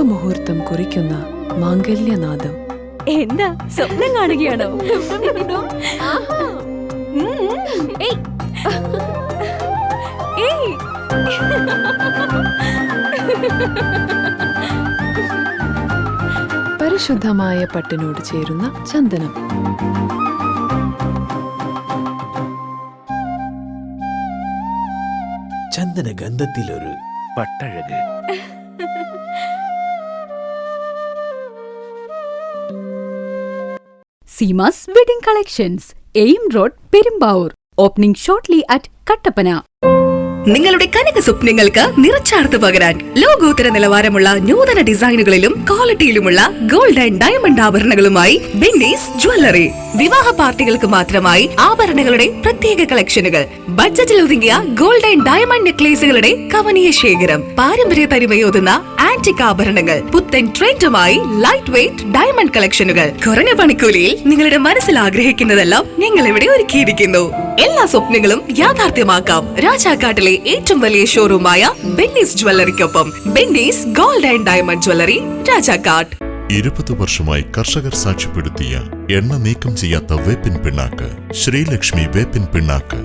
ശുഭമുഹൂർത്തം കുറിക്കുന്ന മാംഗല്യനാദം. എന്താ സ്വപ്നം കാണുകയാണോ? ഏയ്. ഏയ്. പരിശുദ്ധമായ പട്ടിനോട് ചേരുന്ന ചന്ദനം. ചന്ദന ഗന്ധത്തിലൊരു പട്ടഴക്. സീമാസ് വെഡിംഗ് കളക്ഷൻസ്, എയിം road, Perumbavoor. Opening shortly at Kattappana. നിങ്ങളുടെ കനക സ്വപ്നങ്ങൾക്ക് നിറച്ചാർത്ത് പകരാൻ ലോകോത്തര നിലവാരമുള്ള നൂതന ഡിസൈനുകളിലും ക്വാളിറ്റിയിലുമുള്ള ഗോൾഡ് ആൻഡ് ഡയമണ്ട് ആഭരണങ്ങളുമായി ബെന്നീസ് ജ്വല്ലറി. വിവാഹ പാർട്ടികൾക്ക് മാത്രമായി ആഭരണങ്ങളുടെ പ്രത്യേക കളക്ഷനുകൾ, ബഡ്ജറ്റിൽ ഒതുങ്ങിയ ഗോൾഡ് ആൻഡ് ഡയമണ്ട് നെക്ലേസുകളുടെ കവനീയ ശേഖരം, പാരമ്പര്യ തനിമയോതുന്ന ആന്റിക് ആഭരണങ്ങൾ, പുത്തൻ ട്രെൻഡുമായി ലൈറ്റ് വെയ്റ്റ് ഡയമണ്ട് കളക്ഷനുകൾ. കുറഞ്ഞ പണിക്കൂലിയിൽ നിങ്ങളുടെ മനസ്സിൽ ആഗ്രഹിക്കുന്നതെല്ലാം ഞങ്ങൾ ഇവിടെ ഒരുക്കിയിരിക്കുന്നു. എല്ലാ സ്വപ്നങ്ങളും യാഥാർത്ഥ്യമാക്കാം രാജാക്കാട്ടിലെ ഏറ്റവും വലിയ ഷോറൂമായ ബെന്നീസ് ജ്വല്ലറിക്കൊപ്പം. Benny's gold and diamond jewellery, Rajakkad. 20 വർഷമായി കർഷകർ സാക്ഷ്യപ്പെടുത്തിയ എണ്ണ നീക്കം ചെയ്യാത്ത വേപ്പിൻ പിണ്ണാക്ക് ശ്രീലക്ഷ്മി വേപ്പിൻ പിണ്ണാക്ക്.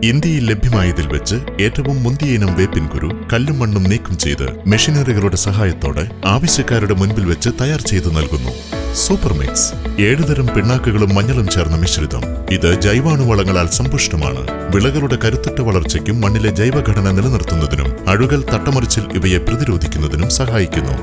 ഇന്ത്യയിൽ ലഭ്യമായതിൽ വെച്ച് ഏറ്റവും മുന്തിയ ഇനം വേപ്പിൻ കുരു കല്ലും മണ്ണും നീക്കം ചെയ്ത് മെഷീനറികളുടെ സഹായത്തോടെ ആവശ്യക്കാരുടെ മുൻപിൽ വെച്ച് തയ്യാർ ചെയ്തു നൽകുന്നു. സൂപ്പർ മിക്സ് 7 തരം പിണ്ണാക്കുകളും മഞ്ഞളും ചേർന്ന മിശ്രിതം. ഇത് ജൈവാണുവളങ്ങളാൽ സമ്പുഷ്ടമാണ്. വിളകളുടെ കരുത്തുറ്റ വളർച്ചയ്ക്കും മണ്ണിലെ ജൈവഘടന നിലനിർത്തുന്നതിനും അഴുകൽ, തട്ടമറിച്ചിൽ ഇവയെ പ്രതിരോധിക്കുന്നതിനും സഹായിക്കുന്നു.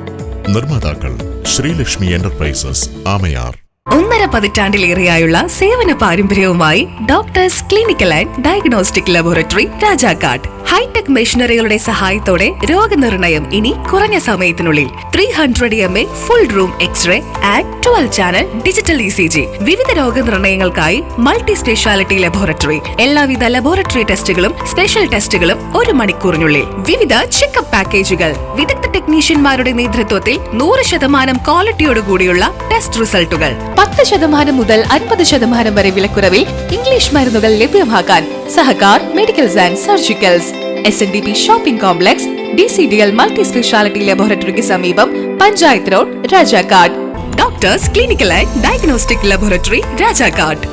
നിർമ്മാതാക്കൾ ശ്രീലക്ഷ്മി എന്റർപ്രൈസസ്, ആമയാർ. 1.5 പതിറ്റാണ്ടിലേറെയായുള്ള സേവന പാരമ്പര്യവുമായി doctors clinical and diagnostic laboratory, Rajakkad. Hi-tech മെഷീനറികളുടെ സഹായത്തോടെ രോഗനിർണയം ഇനി കുറഞ്ഞ സമയത്തിനുള്ളിൽ. 300 mA full room X-ray and 12 channel digital ECG. വിവിധ രോഗനിർണയങ്ങൾക്കായി മൾട്ടി സ്പെഷ്യാലിറ്റി ലബോറട്ടറി. എല്ലാവിധ ലബോറട്ടറി ടെസ്റ്റുകളും സ്പെഷ്യൽ ടെസ്റ്റുകളും 1 മണിക്കൂറിനുള്ളിൽ. വിവിധ ചെക്കപ്പ് പാക്കേജുകൾ. വിദഗ്ധ ടെക്നീഷ്യന്മാരുടെ നേതൃത്വത്തിൽ 100% ക്വാളിറ്റിയോടുകൂടിയുള്ള ടെസ്റ്റ് റിസൾട്ടുകൾ. 10% മുതൽ 50% വരെ വിലക്കുറവിൽ ഇംഗ്ലീഷ് മരുന്നുകൾ ലഭ്യമാക്കാൻ Sahakar medicals and surgicals, SNDP shopping complex, DCDL multi speciality ലബോറട്ടറിക്ക് സമീപം, panchayat road, Rajakkad. Doctors clinical and diagnostic laboratory, Rajakkad.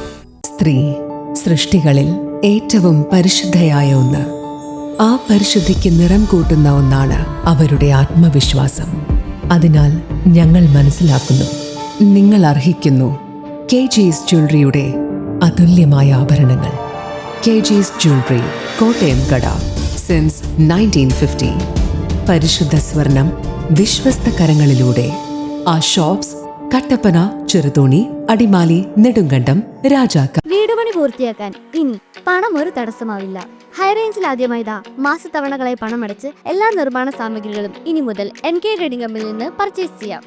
സ്ത്രീ സൃഷ്ടികളിൽ ഏറ്റവും പരിശുദ്ധയായ ഒന്ന്. ആ പരിശുദ്ധിക്ക് നിറം കൂട്ടുന്ന ഒന്നാണ് അവരുടെ ആത്മവിശ്വാസം. അതിനാൽ ഞങ്ങൾ മനസ്സിലാക്കുന്നു, നിങ്ങൾ അർഹിക്കുന്നു KG's ജ്വല്ലറിയുടെ അതുല്യമായ ആഭരണങ്ങൾ. KG's ജ്വല്ലറി, കോട്ടയം കട, സിൻസ് 1950. പരിശുദ്ധ സ്വർണം വിശ്വസ്ത കരങ്ങളിലൂടെ. ആ ഷോപ്സ് കട്ടപ്പന, ചെറുതോണി, അടിമാലി, നെടുങ്കണ്ടം, രാജാക്കാട്. വീട് പണി പൂർത്തിയാക്കാൻ ഇനി പണം ഒരു തടസ്സമാവില്ല. ഹൈറേഞ്ചിൽ ആദ്യമായി മാസത്തവണകളായി പണമടച്ച് എല്ലാ നിർമ്മാണ സാമഗ്രികളും ഇനി മുതൽ NK ട്രേഡിംഗ് കമ്പനിയിൽ നിന്ന് പർച്ചേസ് ചെയ്യാം.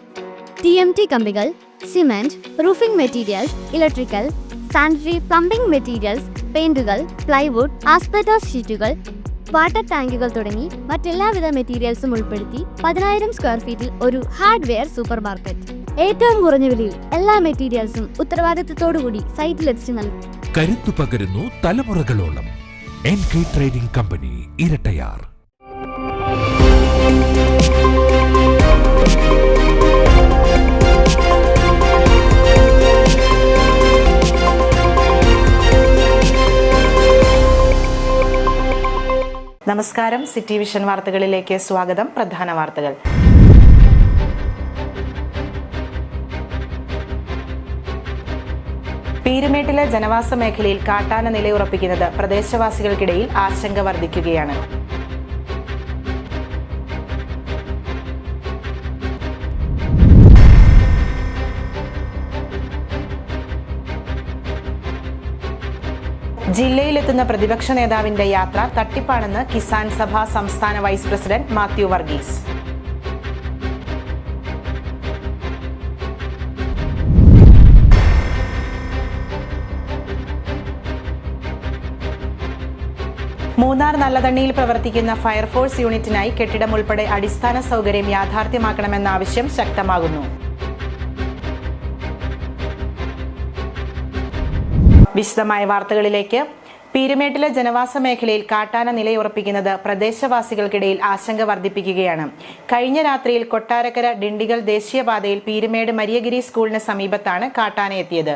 TMT കമ്പികൾ, cement, roofing materials, electrical, sanitary, plumbing materials, പെയിന്റുകൾ, പ്ലൈവുഡ്, ആസ്പെറ്റോസ് ഷീറ്റുകൾ, വാട്ടർ ടാങ്കുകൾ തുടങ്ങി മറ്റെല്ലാവിധ മെറ്റീരിയൽസും ഉൾപ്പെടുത്തി 10,000 സ്ക്വയർ ഫീറ്റിൽ ഒരു ഹാർഡ്വെയർ സൂപ്പർ മാർക്കറ്റ്. ഏറ്റവും കുറഞ്ഞ വിലയിൽ എല്ലാ മെറ്റീരിയൽസും ഉത്തരവാദിത്തത്തോടുകൂടി സൈറ്റിലെത്തിച്ചു നൽകും. കരുത്തു പകരുന്നു തലമുറകളോളം. NK trading company, Irattayar. നമസ്കാരം, സിറ്റി വിഷൻ വാർത്തകളിലേക്ക് സ്വാഗതം. പ്രധാന വാർത്തകൾ. പീരുമേട്ടിലെ ജനവാസ മേഖലയിൽ കാട്ടാന നിലയുറപ്പിക്കുന്നത് പ്രദേശവാസികൾക്കിടയിൽ ആശങ്ക വർദ്ധിക്കുകയാണ്. ജില്ലയിലെത്തുന്ന പ്രതിപക്ഷ നേതാവിന്റെ യാത്ര തട്ടിപ്പാണെന്ന് കിസാൻ സഭ സംസ്ഥാന വൈസ് പ്രസിഡന്റ് മാത്യു വർഗീസ്. മൂന്നാർ നല്ലതണ്ണിയിൽ പ്രവർത്തിക്കുന്ന ഫയർഫോഴ്സ് യൂണിറ്റിനായി കെട്ടിടം ഉൾപ്പെടെ അടിസ്ഥാന സൗകര്യം യാഥാർത്ഥ്യമാക്കണമെന്ന ആവശ്യം ശക്തമാകുന്നു. വിശദമായ വാർത്തകളിലേക്ക്. പീരുമേട്ടിലെ ജനവാസ മേഖലയിൽ കാട്ടാന നിലയുറപ്പിക്കുന്നത് പ്രദേശവാസികൾക്കിടയിൽ ആശങ്ക വർദ്ധിപ്പിക്കുകയാണ്. കഴിഞ്ഞ രാത്രിയിൽ കൊട്ടാരക്കര ഡിണ്ടിഗൽ ദേശീയപാതയിൽ പീരുമേട് മരിയഗിരി സ്കൂളിന് സമീപത്താണ് കാട്ടാന എത്തിയത്.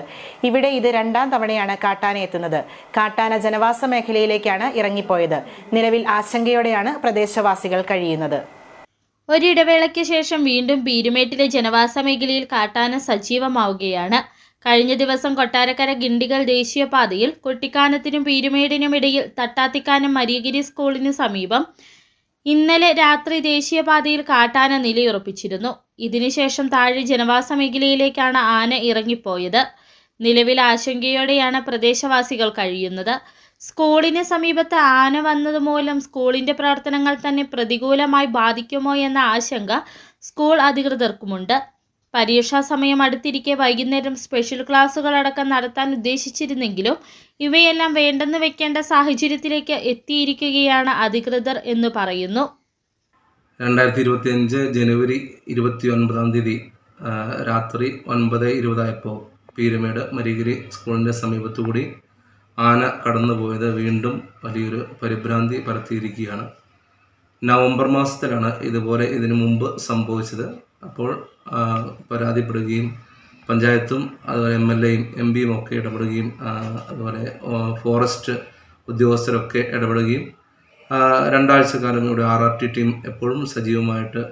ഇവിടെ ഇത് 2ാം തവണയാണ് കാട്ടാന എത്തുന്നത്. കാട്ടാന ജനവാസ മേഖലയിലേക്കാണ് ഇറങ്ങിപ്പോയത്. നിലവിൽ ആശങ്കയോടെയാണ് പ്രദേശവാസികൾ കഴിയുന്നത്. ഒരിടവേളയ്ക്ക് ശേഷം വീണ്ടും പീരുമേട്ടിലെ ജനവാസ മേഖലയിൽ കാട്ടാന സജീവമാവുകയാണ്. കഴിഞ്ഞ ദിവസം കൊട്ടാരക്കര ഗിണ്ടിഗൽ ദേശീയപാതയിൽ കുട്ടിക്കാനത്തിനും പീരുമേടിനും ഇടയിൽ തട്ടാത്തിക്കാനം മരിയഗിരി സ്കൂളിന് സമീപം ഇന്നലെ രാത്രി ദേശീയപാതയിൽ കാട്ടാന നിലയുറപ്പിച്ചിരുന്നു. ഇതിനുശേഷം താഴെ ജനവാസ മേഖലയിലേക്കാണ് ആന ഇറങ്ങിപ്പോയത്. നിലവിൽ ആശങ്കയോടെയാണ് പ്രദേശവാസികൾ കഴിയുന്നത്. സ്കൂളിന് സമീപത്ത് ആന വന്നതുമൂലം സ്കൂളിന്റെ പ്രവർത്തനങ്ങൾ തന്നെ പ്രതികൂലമായി ബാധിക്കുമോ എന്ന ആശങ്ക സ്കൂൾ അധികൃതർക്കുമുണ്ട്. പരീക്ഷാ സമയം അടുത്തിരിക്കെ വൈകുന്നേരം സ്പെഷ്യൽ ക്ലാസുകളടക്കം നടത്താൻ ഉദ്ദേശിച്ചിരുന്നെങ്കിലും ഇവയെല്ലാം വേണ്ടെന്ന് വെക്കേണ്ട സാഹചര്യത്തിലേക്ക് എത്തിയിരിക്കുകയാണ് അധികൃതർ എന്ന് പറയുന്നു. 2025 ജനുവരി 29-ാം തീയതി രാത്രി 9:20 പീരുമേട് മരിയഗിരി സ്കൂളിൻ്റെ സമീപത്തുകൂടി ആന കടന്നുപോയത് വീണ്ടും വലിയൊരു പരിഭ്രാന്തി പരത്തിയിരിക്കുകയാണ്. നവംബർ മാസത്തിലാണ് ഇതുപോലെ ഇതിനു മുമ്പ് സംഭവിച്ചത്. അപ്പോൾ പരാതിപ്പെടുകയും പഞ്ചായത്തും അതുപോലെ MLAയും MP ഒക്കെ ഇടപെടുകയും അതുപോലെ ഫോറസ്റ്റ് ഉദ്യോഗസ്ഥരൊക്കെ ഇടപെടുകയും 2 ആഴ്ചക്കാലം ഇവിടെ RRT ടീം എപ്പോഴും സജീവമായിട്ട്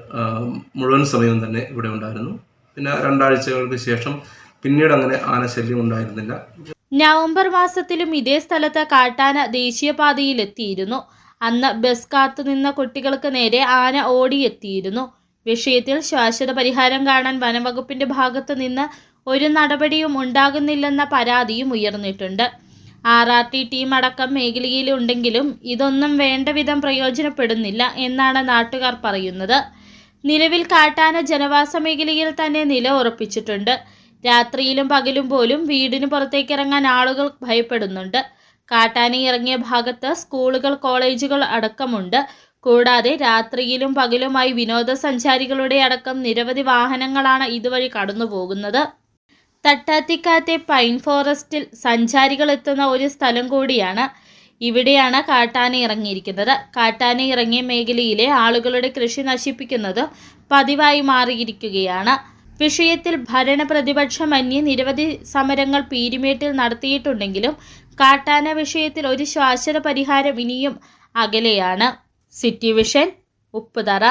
മുഴുവൻ സമയവും തന്നെ ഇവിടെ ഉണ്ടായിരുന്നു. പിന്നെ 2 ആഴ്ചകൾക്ക് ശേഷം പിന്നീട് അങ്ങനെ ആനശല്യം ഉണ്ടായിരുന്നില്ല. നവംബർ മാസത്തിലും ഇതേ സ്ഥലത്ത് കാട്ടാന ദേശീയപാതയിലെത്തിയിരുന്നു. അന്ന് ബസ് കാത്തുനിന്ന കുട്ടികൾക്ക് നേരെ ആന ഓടിയെത്തിയിരുന്നു. വിഷയത്തിൽ ശാശ്വത പരിഹാരം കാണാൻ വനംവകുപ്പിന്റെ ഭാഗത്തു നിന്ന് ഒരു നടപടിയും ഉണ്ടാകുന്നില്ലെന്ന പരാതിയും ഉയർന്നിട്ടുണ്ട്. RRT ടീം അടക്കം മേഖലയിലുണ്ടെങ്കിലും ഇതൊന്നും വേണ്ട വിധം പ്രയോജനപ്പെടുന്നില്ല എന്നാണ് നാട്ടുകാർ പറയുന്നത്. നിലവിൽ കാട്ടാന ജനവാസ മേഖലയിൽ തന്നെ നില ഉറപ്പിച്ചിട്ടുണ്ട്. രാത്രിയിലും പകലും പോലും വീടിന് പുറത്തേക്കിറങ്ങാൻ ആളുകൾ ഭയപ്പെടുന്നുണ്ട്. കാട്ടാന ഇറങ്ങിയ ഭാഗത്ത് സ്കൂളുകൾ, കോളേജുകൾ അടക്കമുണ്ട്. കൂടാതെ രാത്രിയിലും പകലുമായി വിനോദസഞ്ചാരികളുടെ അടക്കം നിരവധി വാഹനങ്ങളാണ് ഇതുവഴി കടന്നു പോകുന്നത്. തട്ടാത്തിക്കാത്തെ പൈൻ ഫോറസ്റ്റിൽ സഞ്ചാരികൾ എത്തുന്ന ഒരു സ്ഥലം കൂടിയാണ്. ഇവിടെയാണ് കാട്ടാന ഇറങ്ങിയിരിക്കുന്നത്. കാട്ടാന ഇറങ്ങിയ മേഖലയിലെ ആളുകളുടെ കൃഷി നശിപ്പിക്കുന്നത് പതിവായി മാറിയിരിക്കുകയാണ്. വിഷയത്തിൽ ഭരണ പ്രതിപക്ഷമന്യേ നിരവധി സമരങ്ങൾ പീരുമേട്ടിൽ നടത്തിയിട്ടുണ്ടെങ്കിലും കാട്ടാന വിഷയത്തിൽ ഒരു ശാശ്വത പരിഹാരം ഇനിയും അകലെയാണ്. City vision, Upputhara.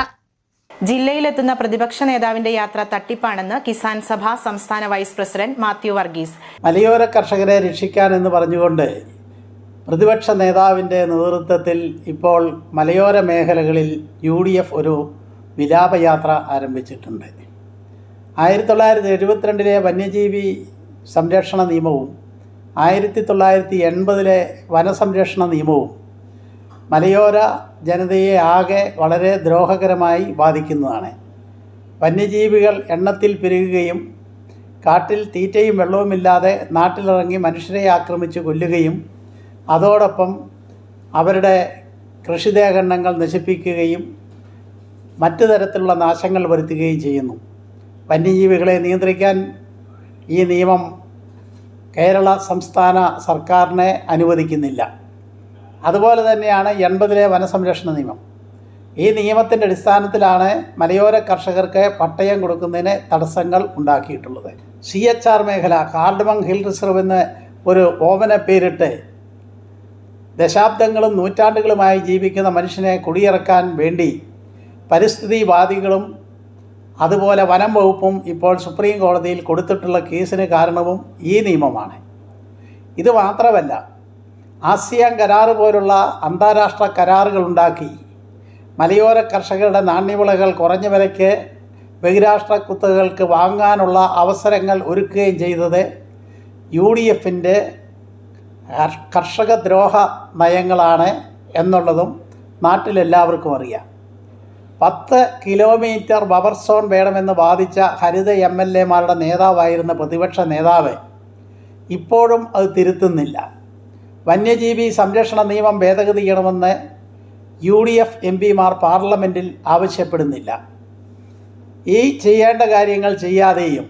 ജില്ലയിലെത്തുന്ന പ്രതിപക്ഷ നേതാവിന്റെ യാത്ര തട്ടിപ്പാണെന്ന് കിസാൻ സഭ സംസ്ഥാന വൈസ് പ്രസിഡന്റ് മാത്യു വർഗീസ്. മലയോര കർഷകരെ രക്ഷിക്കാനെന്ന് പറഞ്ഞുകൊണ്ട് പ്രതിപക്ഷ നേതാവിൻ്റെ നേതൃത്വത്തിൽ ഇപ്പോൾ മലയോര മേഖലകളിൽ UDF ഒരു വിലാപയാത്ര ആരംഭിച്ചിട്ടുണ്ട്. 1972 വന്യജീവി സംരക്ഷണ നിയമവും 1980 വനസംരക്ഷണ നിയമവും മലയോര ജനതയെ ആകെ വളരെ ദ്രോഹകരമായി ബാധിക്കുന്നതാണ്. വന്യജീവികൾ എണ്ണത്തിൽ പെരുകുകയും കാട്ടിൽ തീറ്റയും വെള്ളവുമില്ലാതെ നാട്ടിലിറങ്ങി മനുഷ്യരെ ആക്രമിച്ച് കൊല്ലുകയും അതോടൊപ്പം അവരുടെ കൃഷിദേഹങ്ങൾ നശിപ്പിക്കുകയും മറ്റു തരത്തിലുള്ള നാശങ്ങൾ വരുത്തുകയും ചെയ്യുന്നു. വന്യജീവികളെ നിയന്ത്രിക്കാൻ ഈ നിയമം കേരള സംസ്ഥാന സർക്കാരിനെ അനുവദിക്കുന്നില്ല. അതുപോലെ തന്നെയാണ് 80 വനസംരക്ഷണ നിയമം. ഈ നിയമത്തിൻ്റെ അടിസ്ഥാനത്തിലാണ് മലയോര കർഷകർക്ക് പട്ടയം കൊടുക്കുന്നതിന് തടസ്സങ്ങൾ ഉണ്ടാക്കിയിട്ടുള്ളത്. CHR മേഖല, കാർഡമംഗ് ഹിൽ റിസർവ് എന്ന് ഒരു ഓമന പേരിട്ട് ദശാബ്ദങ്ങളും നൂറ്റാണ്ടുകളുമായി ജീവിക്കുന്ന മനുഷ്യനെ കുടിയിറക്കാൻ വേണ്ടി പരിസ്ഥിതിവാദികളും അതുപോലെ വനം വകുപ്പും ഇപ്പോൾ സുപ്രീം കോടതിയിൽ കൊടുത്തിട്ടുള്ള കേസിന് കാരണവും ഈ നിയമമാണ്. ഇത് മാത്രമല്ല, ആസിയാൻ കരാറ് പോലുള്ള അന്താരാഷ്ട്ര കരാറുകളുണ്ടാക്കി മലയോര കർഷകരുടെ നാണ്യവിളകൾ കുറഞ്ഞ വിലയ്ക്ക് ബഹിരാഷ്ട്ര കുത്തകൾക്ക് വാങ്ങാനുള്ള അവസരങ്ങൾ ഒരുക്കുകയും ചെയ്തത് UDFൻ്റെ കർഷകദ്രോഹ നയങ്ങളാണ് എന്നുള്ളതും നാട്ടിലെല്ലാവർക്കും അറിയാം. 10 കിലോമീറ്റർ ബഫർ സോൺ വേണമെന്ന് വാദിച്ച ഹരിത MLAമാരുടെ നേതാവായിരുന്ന പ്രതിപക്ഷ നേതാവ് ഇപ്പോഴും അത് തിരുത്തുന്നില്ല. വന്യജീവി സംരക്ഷണ നിയമം ഭേദഗതി ചെയ്യണമെന്ന് UDF MPമാർ പാർലമെൻറ്റിൽ ആവശ്യപ്പെടുന്നില്ല. ഈ ചെയ്യേണ്ട കാര്യങ്ങൾ ചെയ്യാതെയും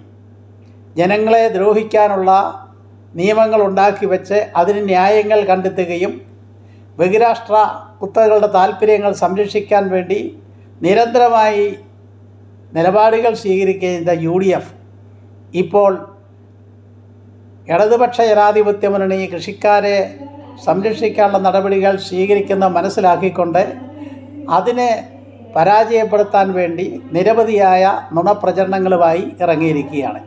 ജനങ്ങളെ ദ്രോഹിക്കാനുള്ള നിയമങ്ങൾ ഉണ്ടാക്കി വെച്ച് അതിന് ന്യായങ്ങൾ കണ്ടെത്തുകയും ബഹിരാഷ്ട്ര കുത്തകളുടെ താല്പര്യങ്ങൾ സംരക്ഷിക്കാൻ വേണ്ടി നിരന്തരമായി നിലപാടുകൾ സ്വീകരിക്കുന്ന UDF ഇപ്പോൾ ഇടതുപക്ഷ ജനാധിപത്യ മുന്നണി കൃഷിക്കാരെ സംരക്ഷിക്കാനുള്ള നടപടികൾ സ്വീകരിക്കുന്ന മനസ്സിലാക്കിക്കൊണ്ട് അതിനെ പരാജയപ്പെടുത്താൻ വേണ്ടി നിരവധിയായ നുണപ്രചരണങ്ങളുമായി ഇറങ്ങിയിരിക്കുകയാണ്.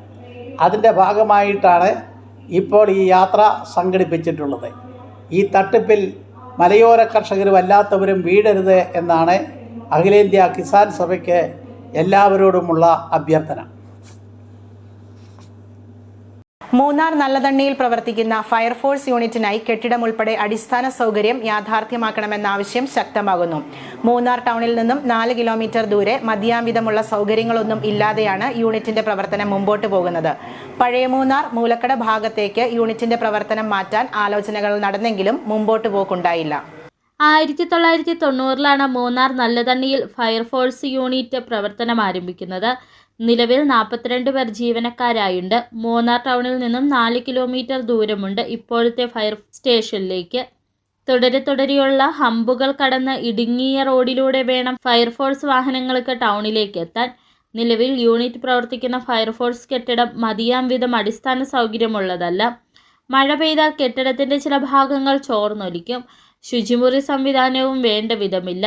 അതിൻ്റെ ഭാഗമായിട്ടാണ് ഇപ്പോൾ ഈ യാത്ര സംഘടിപ്പിച്ചിട്ടുള്ളത്. ഈ തട്ടിപ്പിൽ മലയോര കർഷകരും അല്ലാത്തവരും വീഴരുത് എന്നാണ് അഖിലേന്ത്യാ കിസാൻ സഭയ്ക്ക് എല്ലാവരോടുമുള്ള അഭ്യർത്ഥന. മൂന്നാർ നല്ലതണ്ണിയിൽ പ്രവർത്തിക്കുന്ന ഫയർഫോഴ്സ് യൂണിറ്റിനായി കെട്ടിടം ഉൾപ്പെടെ അടിസ്ഥാന സൗകര്യം യാഥാർത്ഥ്യമാക്കണമെന്ന ആവശ്യം ശക്തമാകുന്നു. മൂന്നാർ ടൗണിൽ നിന്നും 4 കിലോമീറ്റർ ദൂരെ മതിയാംവിധമുള്ള സൗകര്യങ്ങളൊന്നും ഇല്ലാതെയാണ് യൂണിറ്റിന്റെ പ്രവർത്തനം മുമ്പോട്ട് പോകുന്നത്. പഴയ മൂന്നാർ മൂലക്കട ഭാഗത്തേക്ക് യൂണിറ്റിന്റെ പ്രവർത്തനം മാറ്റാൻ ആലോചനകൾ നടന്നെങ്കിലും മുമ്പോട്ട് പോക്കുണ്ടായില്ല. 1990-ലാണ് മൂന്നാർ നല്ലതണ്ണിയിൽ ഫയർഫോഴ്സ് യൂണിറ്റ് പ്രവർത്തനം ആരംഭിക്കുന്നത്. നിലവിൽ 42 പേർ ജീവനക്കാരായുണ്ട്. മൂന്നാർ ടൗണിൽ നിന്നും 4 കിലോമീറ്റർ ദൂരമുണ്ട് ഇപ്പോഴത്തെ ഫയർ സ്റ്റേഷനിലേക്ക്. തുടരെയുള്ള ഹമ്പുകൾ കടന്ന് ഇടുങ്ങിയ റോഡിലൂടെ വേണം ഫയർഫോഴ്സ് വാഹനങ്ങൾക്ക് ടൗണിലേക്ക് എത്താൻ. നിലവിൽ യൂണിറ്റ് പ്രവർത്തിക്കുന്ന ഫയർഫോഴ്സ് കെട്ടിടം മതിയാം വിധം അടിസ്ഥാന സൗകര്യമുള്ളതല്ല. മഴ പെയ്താൽ കെട്ടിടത്തിൻ്റെ ചില ഭാഗങ്ങൾ ചോർന്നൊലിക്കും. ശുചിമുറി സംവിധാനവും വേണ്ട വിധമില്ല.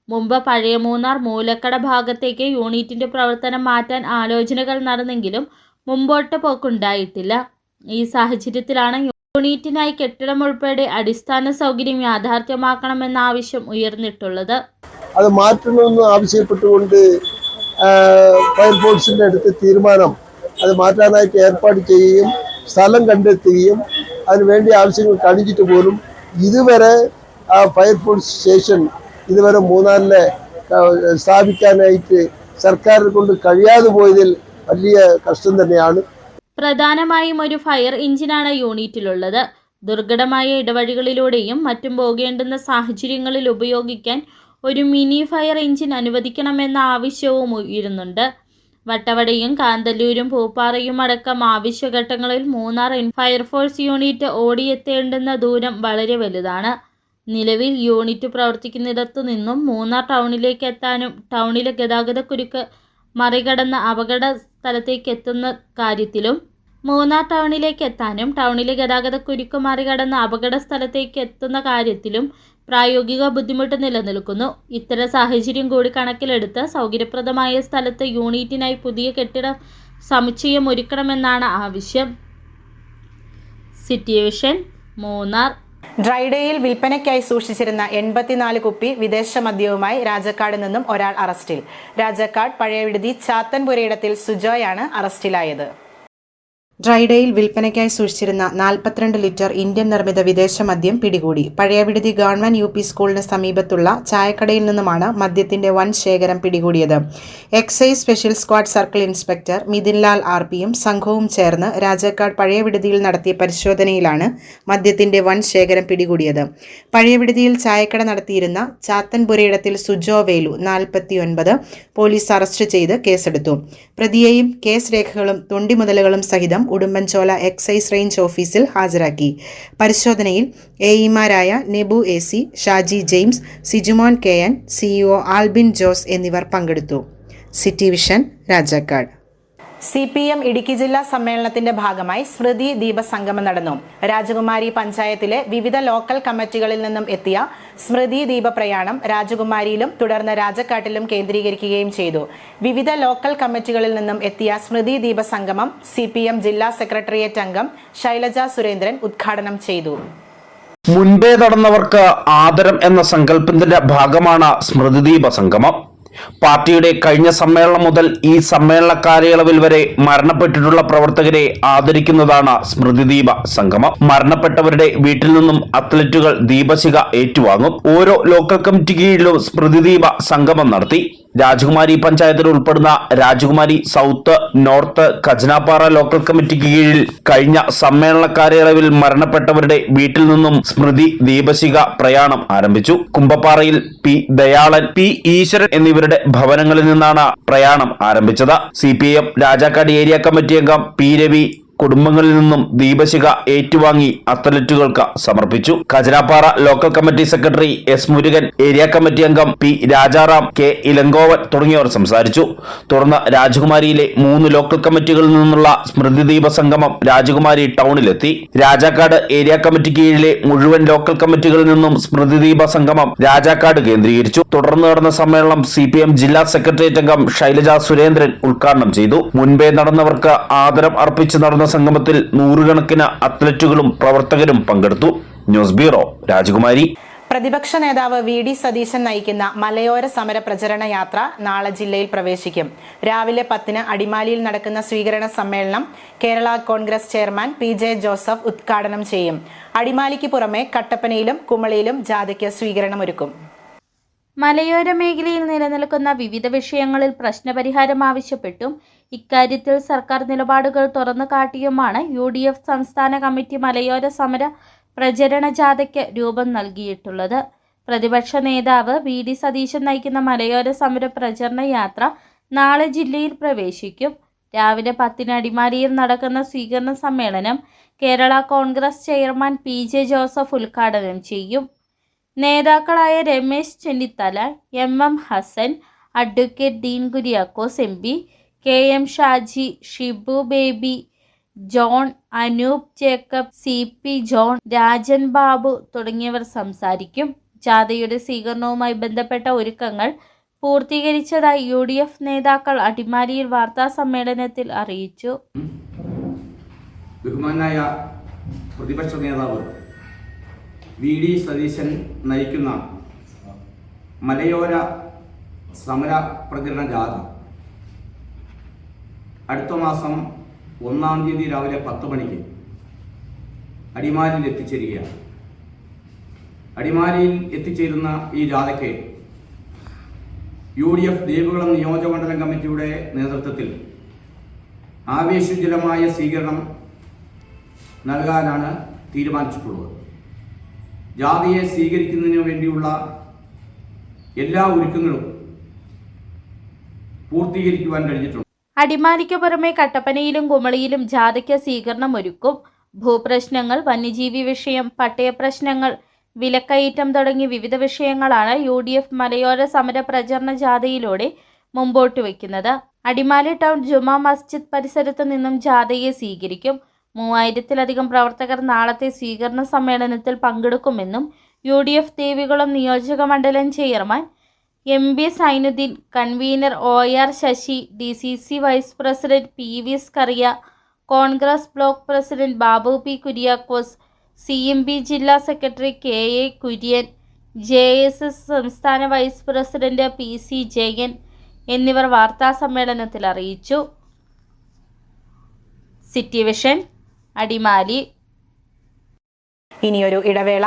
മുമ്പ് പഴയ മൂന്നാർ മൂലക്കട ഭാഗത്തേക്ക് യൂണിറ്റിന്റെ പ്രവർത്തനം മാറ്റാൻ ആലോചനകൾ നടന്നെങ്കിലും മുമ്പോട്ട് പോക്കുണ്ടായിട്ടില്ല. ഈ സാഹചര്യത്തിലാണ് യൂണിറ്റിനായി കെട്ടിടം ഉൾപ്പെടെ അടിസ്ഥാന സൗകര്യം യാഥാർത്ഥ്യമാക്കണമെന്ന ആവശ്യം ഉയർന്നിട്ടുള്ളത്. അത് മാറ്റണമെന്ന് ആവശ്യപ്പെട്ടുകൊണ്ട് ഫയർഫോഴ്സിന്റെ അടുത്ത് തീരുമാനം അത് മാറ്റാനായിട്ട് ഏർപ്പാട് ചെയ്യുകയും സ്ഥലം കണ്ടെത്തുകയും അതിനുവേണ്ടി ആവശ്യങ്ങൾ കാണിച്ചിട്ട് പോലും ഇതുവരെ ആ ഫയർഫോഴ്സ് സ്റ്റേഷൻ ഇതുവരെ മൂന്നാറിലെ സ്ഥാപിക്കാനായിട്ട് സർക്കാരിനെ കൊണ്ട് കഴിയാതെ പോയതിൽ വലിയ കഷ്ടം തന്നെയാണ്. പ്രധാനമായും ഒരു ഫയർ എഞ്ചിനാണ് യൂണിറ്റിലുള്ളത്. ദുർഘടമായ ഇടവഴികളിലൂടെയും മറ്റും പോകേണ്ടുന്ന സാഹചര്യങ്ങളിൽ ഉപയോഗിക്കാൻ ഒരു മിനി ഫയർ എഞ്ചിൻ അനുവദിക്കണമെന്ന ആവശ്യവും ഉയരുന്നുണ്ട്. വട്ടവടയും കാന്തല്ലൂരും പൂപ്പാറയും അടക്കം ആവശ്യഘട്ടങ്ങളിൽ മൂന്നാർ ഫയർഫോഴ്സ് യൂണിറ്റ് ഓടിയെത്തേണ്ടുന്ന ദൂരം വളരെ വലുതാണ്. നിലവിൽ യൂണിറ്റ് പ്രവർത്തിക്കുന്നിടത്തു നിന്നും മൂന്നാർ ടൗണിലേക്ക് എത്താനും ടൗണിലെ ഗതാഗതക്കുരുക്ക് മറികടന്ന അപകട സ്ഥലത്തേക്ക് എത്തുന്ന കാര്യത്തിലും മൂന്നാർ ടൗണിലേക്ക് എത്താനും ടൗണിലെ ഗതാഗതക്കുരുക്ക് മറികടന്ന അപകട സ്ഥലത്തേക്ക് എത്തുന്ന കാര്യത്തിലും പ്രായോഗിക ബുദ്ധിമുട്ട് നിലനിൽക്കുന്നു. ഇത്തരം സാഹചര്യം കൂടി കണക്കിലെടുത്ത് സൗകര്യപ്രദമായ സ്ഥലത്ത് യൂണിറ്റിനായി പുതിയ കെട്ടിട സമുച്ചയം ഒരുക്കണമെന്നാണ് ആവശ്യം. City vision, Munnar. ഡ്രൈഡേയിൽ വിൽപ്പനയ്ക്കായി സൂക്ഷിച്ചിരുന്ന 84 കുപ്പി വിദേശ മദ്യവുമായി രാജക്കാട് നിന്നും ഒരാൾ അറസ്റ്റിൽ. രാജക്കാട് പഴയവിടുതി ചാത്തൻപുരയിടത്തിൽ സുജോയാണ് അറസ്റ്റിലായത്. ഡ്രൈഡേയിൽ വിൽപ്പനയ്ക്കായി സൂക്ഷിച്ചിരുന്ന 42 ലിറ്റർ ഇന്ത്യൻ നിർമ്മിത വിദേശ മദ്യം പിടികൂടി. പഴയവിടുതി ഗവൺമെന്റ് UP സ്കൂളിന് സമീപത്തുള്ള ചായക്കടയിൽ നിന്നുമാണ് മദ്യത്തിന്റെ വൻ ശേഖരം പിടികൂടിയത്. Excise special squad circle inspector Mithunlal RPയും സംഘവും ചേർന്ന് രാജക്കാട് പഴയവിടുതിയിൽ നടത്തിയ പരിശോധനയിലാണ് മദ്യത്തിന്റെ വൻ ശേഖരം പിടികൂടിയത്. പഴയവിടുതിയിൽ ചായക്കട നടത്തിയിരുന്ന ചാത്തൻപുരയിടത്തിൽ സുജോ വേലു 49 പോലീസ് അറസ്റ്റ് ചെയ്ത് കേസെടുത്തു. പ്രതിയെയും കേസ് രേഖകളും തൊണ്ടിമുതലുകളും സഹിതം ഉടുമ്പൻചോല എക്സൈസ് റേഞ്ച് ഓഫീസിൽ ഹാജരാക്കി. പരിശോധനയിൽ AEമാരായ Nebu AC, Shaji James, Sijumon KN, CEO Albin Jose എന്നിവർ പങ്കെടുത്തു. City vision, Rajakkad. CPM Idukki ജില്ലാ സമ്മേളനത്തിന്റെ ഭാഗമായി സ്മൃതി ദീപസംഗമം നടന്നു. രാജകുമാരി പഞ്ചായത്തിലെ വിവിധ ലോക്കൽ കമ്മിറ്റികളിൽ നിന്നും എത്തിയ സ്മൃതി ദീപ പ്രയാണം രാജകുമാരിയിലും തുടർന്ന് രാജക്കാട്ടിലും കേന്ദ്രീകരിക്കുകയും ചെയ്തു. വിവിധ ലോക്കൽ കമ്മിറ്റികളിൽ നിന്നും എത്തിയ സ്മൃതി ദീപസംഗമം CPM ജില്ലാ സെക്രട്ടേറിയറ്റ് അംഗം ശൈലജ സുരേന്ദ്രൻ ഉദ്ഘാടനം ചെയ്തു. മുൻപേ നടന്നവർക്ക് ആദരം എന്ന സങ്കല്പത്തിന്റെ ഭാഗമാണ് സ്മൃതിദീപ സംഗമം. പാർട്ടിയുടെ കഴിഞ്ഞ സമ്മേളനം മുതൽ ഈ സമ്മേളന കാലയളവിൽ വരെ മരണപ്പെട്ടിട്ടുള്ള പ്രവർത്തകരെ ആദരിക്കുന്നതാണ് സ്മൃതിദീപ സംഗമം. മരണപ്പെട്ടവരുടെ വീട്ടിൽ നിന്നും അത്ലറ്റുകൾ ദീപശിഖ ഏറ്റുവാങ്ങും. ഓരോ ലോക്കൽ കമ്മിറ്റി കീഴിലും സ്മൃതിദീപ സംഗമം നടത്തി. രാജകുമാരി പഞ്ചായത്തിൽ ഉൾപ്പെടുന്ന രാജകുമാരി സൗത്ത്, നോർത്ത്, ഖജനാപ്പാറ ലോക്കൽ കമ്മിറ്റിക്ക് കീഴിൽ കഴിഞ്ഞ സമ്മേളന കാലയളവിൽ മരണപ്പെട്ടവരുടെ വീട്ടിൽ നിന്നും സ്മൃതി ദീപശിഖ പ്രയാണം ആരംഭിച്ചു. കുമ്പപ്പാറയിൽ P ദയാളൻ, P ഈശ്വരൻ എന്നിവരുടെ ഭവനങ്ങളിൽ നിന്നാണ് പ്രയാണം ആരംഭിച്ചത്. CPM രാജാക്കാട് ഏരിയ കമ്മിറ്റി അംഗം P രവി, കുടുംബങ്ങളിൽ നിന്നും ദീപശിഖ ഏറ്റുവാങ്ങി അത്ലറ്റുകൾക്ക് സമർപ്പിച്ചു. Khajarappara local committee secretary S Murugan, area committee അംഗം പി രാജാറാം, കെ ഇലങ്കോവൻ തുടങ്ങിയവർ സംസാരിച്ചു. തുടർന്ന് രാജകുമാരിയിലെ 3 ലോക്കൽ കമ്മിറ്റികളിൽ നിന്നുള്ള സ്മൃതി ദീപ സംഗമം രാജകുമാരി ടൗണിലെത്തി. രാജാക്കാട് ഏരിയ കമ്മിറ്റി കീഴിലെ മുഴുവൻ ലോക്കൽ കമ്മിറ്റികളിൽ നിന്നും സ്മൃതി ദീപ സംഗമം രാജാക്കാട് കേന്ദ്രീകരിച്ചു. തുടർന്ന് നടന്ന സമ്മേളനം CPM ജില്ലാ സെക്രട്ടേറിയറ്റ് അംഗം ശൈലജ സുരേന്ദ്രൻ ഉദ്ഘാടനം ചെയ്തു. മുൻപേ നടന്നവർക്ക് ആദരം അർപ്പിച്ച് നടന്ന സംഗമത്തിൽ 100 കണക്കിന് അത്ലറ്റുകളും പ്രവർത്തകരും പങ്കെടുത്തു. ന്യൂസ് ബ്യൂറോ, രാജകുമാരി. പ്രതിപക്ഷ നേതാവ് VD സതീശൻ നയിക്കുന്ന മലയോര സമര പ്രചരണ യാത്ര നാളെ ജില്ലയിൽ പ്രവേശിക്കും. രാവിലെ 10-ന് അടിമാലിയിൽ നടക്കുന്ന സ്വീകരണ സമ്മേളനം കേരള കോൺഗ്രസ് ചെയർമാൻ PJ ജോസഫ് ഉദ്ഘാടനം ചെയ്യും. അടിമാലിക്ക് പുറമെ കട്ടപ്പനയിലും കുമളിയിലും ജാഥയ്ക്ക് സ്വീകരണമൊരുക്കും. മലയോര മേഖലയിൽ നിലനിൽക്കുന്ന വിവിധ വിഷയങ്ങളിൽ പ്രശ്നപരിഹാരം ആവശ്യപ്പെട്ടും ഇക്കാര്യത്തിൽ സർക്കാർ നിലപാടുകൾ തുറന്നു കാട്ടിയുമാണ് UDF സംസ്ഥാന കമ്മിറ്റി മലയോര സമര പ്രചരണ ജാഥയ്ക്ക് രൂപം നൽകിയിട്ടുള്ളത്. പ്രതിപക്ഷ നേതാവ് VD സതീശൻ നയിക്കുന്ന മലയോര സമര പ്രചരണ യാത്ര നാളെ ജില്ലയിൽ പ്രവേശിക്കും. രാവിലെ 10-ന് അടിമാലിയിൽ നടക്കുന്ന സ്വീകരണ സമ്മേളനം കേരള കോൺഗ്രസ് ചെയർമാൻ PJ ജോസഫ് ഉദ്ഘാടനം ചെയ്യും. നേതാക്കളായ Ramesh Chennithala, MM Hassan, advocate Dean Kuriakose MP, KM Shaji, Shibu Baby, John, Anoop Jacob, CP John, Rajan Babu തുടങ്ങിയവർ സംസാരിക്കും. ജാഥയുടെ സ്വീകരണവുമായി ബന്ധപ്പെട്ട ഒരുക്കങ്ങൾ പൂർത്തീകരിച്ചതായി UDF നേതാക്കൾ അടിമാലിയിൽ വാർത്താ സമ്മേളനത്തിൽ അറിയിച്ചു. ബഹുമാനായ പ്രതിപക്ഷ നേതാവ് VD സതീശൻ നയിക്കുന്ന മലയോര സമര പ്രചരണ ജാഥ അടുത്ത മാസം 1-ാം തീയതി രാവിലെ 10 മണിക്ക് അടിമാലിയിൽ എത്തിച്ചേരുകയാണ്. അടിമാലിയിൽ എത്തിച്ചേരുന്ന ഈ ജാഥയ്ക്ക് UDF ദേവികുളം നിയോജകമണ്ഡലം കമ്മിറ്റിയുടെ നേതൃത്വത്തിൽ ആവേശോജ്വലമായ സ്വീകരണം നൽകാനാണ് തീരുമാനിച്ചിട്ടുള്ളത്. ജാഥയെ സ്വീകരിക്കുന്നതിന് വേണ്ടിയുള്ള എല്ലാ ഒരുക്കങ്ങളും പൂർത്തീകരിക്കുവാൻ കഴിഞ്ഞിട്ടുണ്ട്. അടിമാലിക്ക് പുറമെ കട്ടപ്പനയിലും കുമളിയിലും ജാഥയ്ക്ക് സ്വീകരണം ഒരുക്കും. ഭൂപ്രശ്നങ്ങൾ, വന്യജീവി വിഷയം, പട്ടയ പ്രശ്നങ്ങൾ, വിലക്കയറ്റം തുടങ്ങി വിവിധ വിഷയങ്ങളാണ് UDF മലയോര സമര പ്രചരണ ജാഥയിലൂടെ മുമ്പോട്ട് വയ്ക്കുന്നത്. അടിമാലി ടൗൺ ജുമാ മസ്ജിദ് പരിസരത്ത് നിന്നും ജാഥയെ സ്വീകരിക്കും. 3000-ലധികം പ്രവർത്തകർ നാളത്തെ സ്വീകരണ സമ്മേളനത്തിൽ പങ്കെടുക്കുമെന്നും UDF ദേവികുളം നിയോജക മണ്ഡലം chairman MB Sainuddin, convener OR Sasi, DCC vice president PV Scaria, Congress block president Babu P Kuriakose, CMB ജില്ലാ സെക്രട്ടറി KA കുര്യൻ, JSS സംസ്ഥാന വൈസ് പ്രസിഡന്റ് PC ജയൻ എന്നിവർ വാർത്താ സമ്മേളനത്തിൽ അറിയിച്ചു. City vision, Adimali. ഇനിയൊരു ഇടവേള.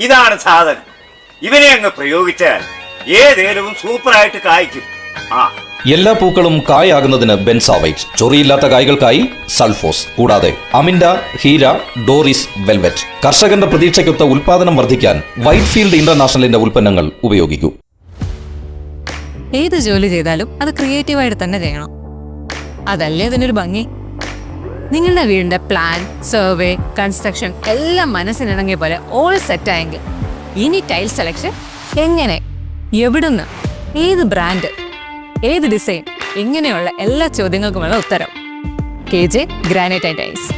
ഇതാണ് സാധനം. ഇവനെ അങ്ങ് പ്രയോഗിച്ചാൽ ഏതേലവും സൂപ്പറായിട്ട് കായ്ക്കും. എല്ലാ പൂക്കളും കായാകുന്നതിന് ബെൻസാവൈറ്റ്, ചൊറിയില്ലാത്ത കായ്കൾക്കായി സൾഫോസ്, കൂടാതെ അമിൻഡ, ഹീര, ഡോറിസ്, വെൽവെറ്റ്. കർഷകന്റെ പ്രതീക്ഷയ്ക്കൊത്ത ഉൽപാദനം വർദ്ധിക്കാൻ വൈറ്റ് ഫീൽഡ് ഇന്റർനാഷണലിന്റെ ഉൽപ്പന്നങ്ങൾ ഉപയോഗിക്കൂ. ഏത് ജോലി ചെയ്താലും അത് ക്രിയേറ്റീവായിട്ട് തന്നെ ചെയ്യണം. അതല്ലേ അതിനൊരു ഭംഗി. നിങ്ങളുടെ വീടിന്റെ പ്ലാൻ, സർവേ, കൺസ്ട്രക്ഷൻ എല്ലാം മനസ്സിനിണങ്ങിയ പോലെ ഓൾ സെറ്റായെങ്കിൽ ഇനി ടൈൽ സെലക്ഷൻ എങ്ങനെ, എവിടുന്ന്, ഏത് ബ്രാൻഡ്, ഏത് ഡിസൈൻ, ഇങ്ങനെയുള്ള എല്ലാ ചോദ്യങ്ങൾക്കുമുള്ള ഉത്തരം KJ granite and tiles.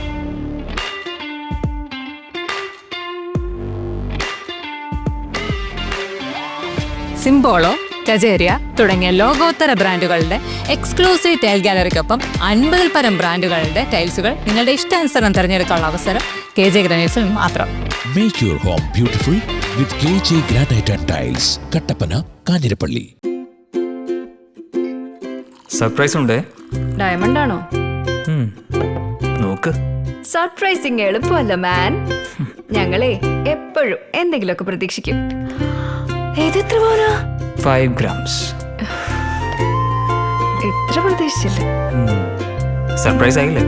Simpolo, Kajaria തുടങ്ങിയ ലോകോത്തര ബ്രാൻഡുകളുടെ എക്സ്ക്ലൂസീവ് ടൈൽ ഗാലറിക്കൊപ്പം 50-ൽ പരം ബ്രാൻഡുകളുടെ ടൈൽസുകൾ നിങ്ങളുടെ ഇഷ്ടാനുസരണം തിരഞ്ഞെടുക്കാനുള്ള അവസരം KJ ഗ്രാനൈറ്റ്സിൽ മാത്രം. Make your home beautiful with KJ Granite and Tiles, Kattappana, Kanjirappally. Surprise ഉണ്ടേ. ഡയമണ്ട് ആണോ? നോക്ക്. സർപ്രൈസിങ് എളുപ്പമല്ല മാൻ. ഞങ്ങളെ എപ്പോഴും എന്തെങ്കിലുമൊക്കെ പ്രതീക്ഷിക്കും. ഇതെത്ര പോരാ? 5 grams. എത്ര പ്രതീക്ഷിച്ചില്ല. സർപ്രൈസ് ആയില്ലേ?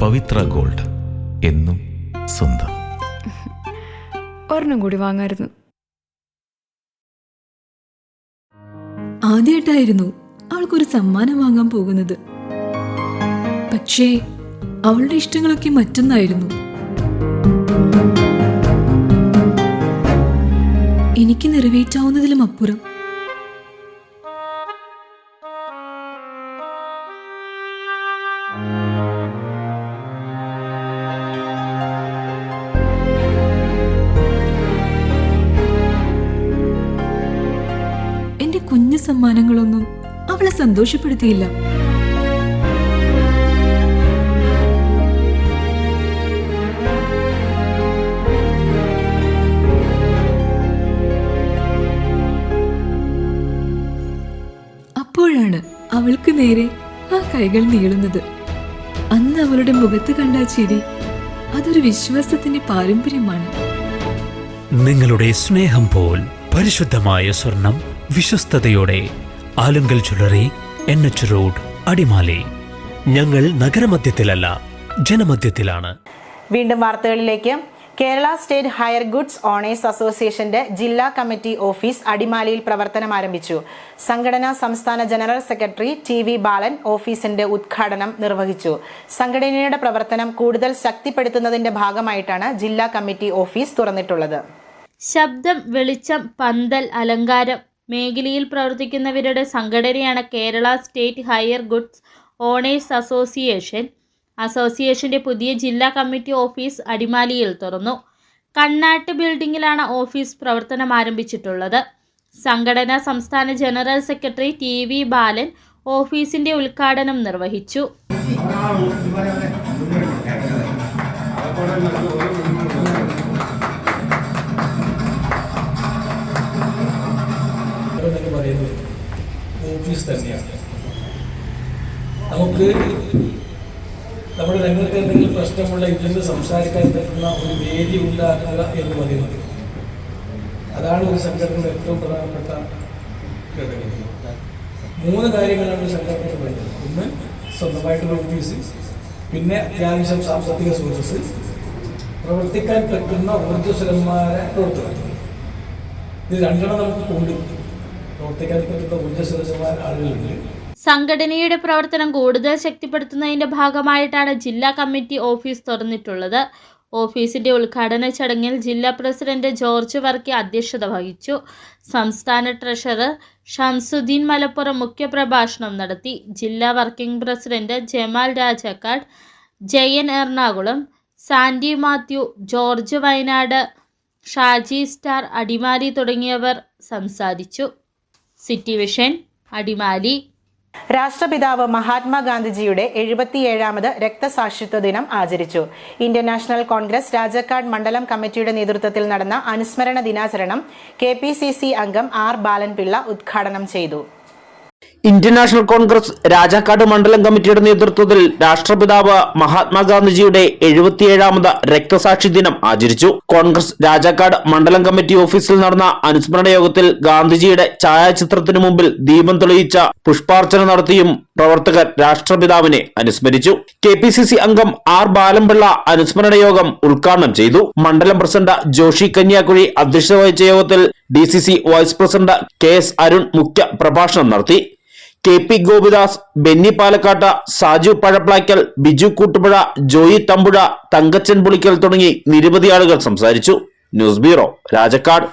പവിത്ര ഗോൾഡ്, എന്നും സ്വന്തം. ഒരെണ്ണം കൂടി വാങ്ങായിരുന്നു. ആദ്യമായിട്ടായിരുന്നു അവൾക്കൊരു സമ്മാനം വാങ്ങാൻ പോകുന്നത്. പക്ഷേ അവളുടെ ഇഷ്ടങ്ങളൊക്കെ മറ്റൊന്നായിരുന്നു. എനിക്ക് നിറവേറ്റാവുന്നതിലും അപ്പുറം. എന്റെ കുഞ്ഞു സമ്മാനങ്ങളൊന്നും അവളെ സന്തോഷപ്പെടുത്തിയില്ല. അപ്പോഴാണ് അവൾക്ക് നേരെ ആ കൈകൾ നീളുന്നത്. അന്ന് അവളുടെ മുഖത്ത് കണ്ട ചിരി അതൊരു വിശ്വാസത്തിന്റെ പാരമ്പര്യമാണ്. നിങ്ങളുടെ സ്നേഹം പോൽ പരിശുദ്ധമായ സ്വർണം വിശ്വസ്തയോടെ Alunkal jewellery, NH road, Adimali. ഞങ്ങൾ നഗരമധ്യത്തിലല്ല, ജനമധ്യത്തിലാണ്. വീണ്ടും വാർത്തകളിലേക്ക്. Kerala state hire goods owners അസോസിയേഷന്റെ ജില്ലാ കമ്മിറ്റി ഓഫീസ് അടിമാലിയിൽ പ്രവർത്തനം ആരംഭിച്ചു. സംഘടനാ സംസ്ഥാന ജനറൽ സെക്രട്ടറി TV ബാലൻ ഓഫീസിന്റെ ഉദ്ഘാടനം നിർവഹിച്ചു. സംഘടനയുടെ പ്രവർത്തനം കൂടുതൽ ശക്തിപ്പെടുത്തുന്നതിന്റെ ഭാഗമായിട്ടാണ് ജില്ലാ കമ്മിറ്റി ഓഫീസ് തുറന്നിട്ടുള്ളത്. ശബ്ദം, വെളിച്ചം, പന്തൽ, അലങ്കാരം മേഖലയിൽ പ്രവർത്തിക്കുന്നവരുടെ സംഘടനയാണ് Kerala state hire goods owners association. അസോസിയേഷന്റെ പുതിയ ജില്ലാ കമ്മിറ്റി ഓഫീസ് അടിമാലിയിൽ തുറന്നു. കണ്ണാട്ട് ബിൽഡിംഗിലാണ് ഓഫീസ് പ്രവർത്തനം ആരംഭിച്ചിട്ടുള്ളത്. സംഘടനാ സംസ്ഥാന ജനറൽ സെക്രട്ടറി TV ബാലൻ ഓഫീസിന്റെ ഉദ്ഘാടനം നിർവഹിച്ചു. ഓഫീസ് തന്നെയാണ്. നമുക്ക് നമ്മുടെ രംഗത്ത് എന്തെങ്കിലും പ്രശ്നമുള്ള ഇതിൽ സംസാരിക്കാൻ പറ്റുന്ന ഒരു വേദി ഉണ്ടാക്കുക എന്ന് പറയുന്നത്, അതാണ് ഒരു സംഘടനയുടെ ഏറ്റവും പ്രധാനപ്പെട്ട ഘടകം. 3 കാര്യങ്ങളാണ് ഒരു സംഘടനയ്ക്ക് വേണ്ടത്. ഒന്ന്, സ്വന്തമായിട്ടുള്ള ഓഫീസ്, പിന്നെ അത്യാവശ്യം സാമ്പത്തിക സ്രോതസ്, പ്രവർത്തിക്കാൻ പറ്റുന്ന ഊർജ്ജസ്വലന്മാരെ പ്രവർത്തകർ. ഇത് രണ്ടെണ്ണം നമുക്ക് കൊണ്ടുപോകും. പ്രവർത്തിക്കാൻ പറ്റുന്ന ഊർജ്ജസ്വലന്മാർ ആളുകളുണ്ട്. സംഘടനയുടെ പ്രവർത്തനം കൂടുതൽ ശക്തിപ്പെടുത്തുന്നതിന്റെ ഭാഗമായിട്ടാണ് ജില്ലാ കമ്മിറ്റി ഓഫീസ് തുറന്നിട്ടുള്ളത്. ഓഫീസിന്റെ ഉദ്ഘാടന ചടങ്ങിൽ ജില്ലാ പ്രസിഡന്റ് ജോർജ് വർക്കി അധ്യക്ഷത വഹിച്ചു. സംസ്ഥാന ട്രഷറർ ഷംസുദ്ദീൻ മലപ്പുറം മുഖ്യപ്രഭാഷണം നടത്തി. ജില്ലാ working president Jamal Rajakkad, Jayan Ernakulam, Sandy Mathew, George Wayanad, Shaji star Adimali തുടങ്ങിയവർ സംസാരിച്ചു. City vision, Adimali. രാഷ്ട്രപിതാവ് മഹാത്മാഗാന്ധിജിയുടെ 77ാമത് രക്തസാക്ഷിത്വ ദിനം ആചരിച്ചു. ഇന്ത്യൻ നാഷണൽ കോൺഗ്രസ് രാജാക്കാട് മണ്ഡലം കമ്മിറ്റിയുടെ നേതൃത്വത്തിൽ നടന്ന അനുസ്മരണ ദിനാചരണം KPCC അംഗം R ബാലൻപിള്ള ഉദ്ഘാടനം ചെയ്തു. ഇന്ത്യൻ നാഷണൽ കോൺഗ്രസ് രാജാക്കാട് മണ്ഡലം കമ്മിറ്റിയുടെ നേതൃത്വത്തിൽ രാഷ്ട്രപിതാവ് മഹാത്മാഗാന്ധിജിയുടെ 77ാമത് രക്തസാക്ഷി ദിനം ആചരിച്ചു. കോൺഗ്രസ് രാജാക്കാട് മണ്ഡലം കമ്മിറ്റി ഓഫീസിൽ നടന്ന അനുസ്മരണ യോഗത്തിൽ ഗാന്ധിജിയുടെ ഛായാചിത്രത്തിനു മുമ്പിൽ ദീപം തെളിയിച്ച പുഷ്പാർച്ചന നടത്തിയും പ്രവർത്തകർ രാഷ്ട്രപിതാവിനെ അനുസ്മരിച്ചു. KPCC അംഗം R ബാലൻപിള്ള അനുസ്മരണ യോഗം ഉദ്ഘാടനം ചെയ്തു. മണ്ഡലം പ്രസിഡന്റ് ജോഷി കന്യാകുഴി അധ്യക്ഷത വഹിച്ച യോഗത്തിൽ DCC vice president KS Arun മുഖ്യ പ്രഭാഷണം നടത്തി. KP ഗോപിദാസ്, ബെന്നി പാലക്കാട്ട്, സാജു പഴപ്ലാക്കൽ, ബിജു കൂട്ടുപുഴ, ജോയി തമ്പുഴ, തങ്കച്ചൻ പുളിക്കൽ തുടങ്ങി നിരവധി ആളുകൾ സംസാരിച്ചു. News bureau, Rajakkad.